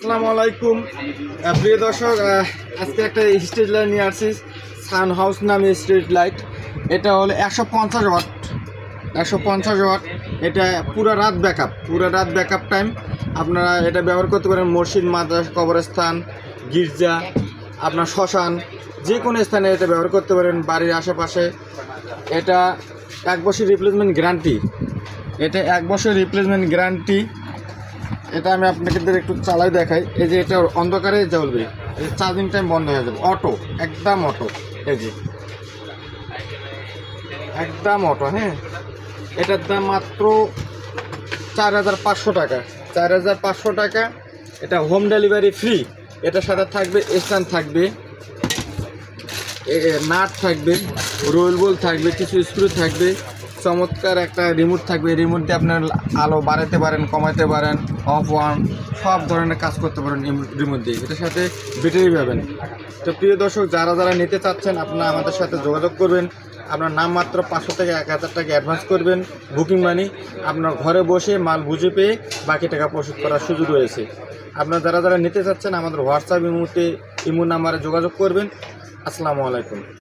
আসসালামু আলাইকুম প্রিয় দর্শক, আজকে একটা স্ট্রিট লাইট নিয়ে আসছি। সান হাউস নামে স্ট্রিট লাইট। এটা হলো 150 ওয়াট। 150 ওয়াট। এটা পুরো রাত ব্যাকআপ টাইম। আপনারা এটা ব্যবহার করতে পারেন মসজিদ, মাদ্রাসা, কবরস্থান, গির্জা, আপনার শ্মশান, যে কোনো স্থানে এটা ব্যবহার করতে পারেন, বাড়ির আশেপাশে। এটা 1 বছর রিপ্লেসমেন্ট গ্যারান্টি। এটা আমি আপনাদের একটু চালাই দেখাই। এই যে এটা অন্ধকারে জ্বলবে, চার্জিং টাইম বন্ধ হয়ে যাবে, অটো, একদম অটো। এই যে একদম অটো। হ্যাঁ, এটার দাম মাত্র 4500 টাকা। 4500 টাকা। এটা হোম ডেলিভারি ফ্রি। এটার সাথে থাকবে স্ট্যান্ড থাকবে, নাট থাকবে, রোল বল থাকবে, কিছু স্ক্রু থাকবে, চমৎকার একটা রিমোট থাকবে। রিমোট দিয়ে আপনার আলো বাড়াতে পারেন, কমাতে পারেন, অফ অন সব ধরনের কাজ করতে পারেন রিমোট দিয়ে। এটার সাথে ব্যাটারি পাবেন। তো প্রিয় দর্শক, যারা নিতে চাচ্ছেন আপনারা আমাদের সাথে যোগাযোগ করবেন। আপনার নাম মাত্র 500 থেকে 1000 টাকা অ্যাডভান্স করবেন, বুকিং মানি। আপনার ঘরে বসে মাল বুঝে পেয়ে বাকি টাকা পরিশোধ করার সুযোগ রয়েছে। আপনারা যারা নিতে চাচ্ছেন আমাদের হোয়াটসঅ্যাপ ইমো নাম্বারে যোগাযোগ করবেন। আসসালামু আলাইকুম।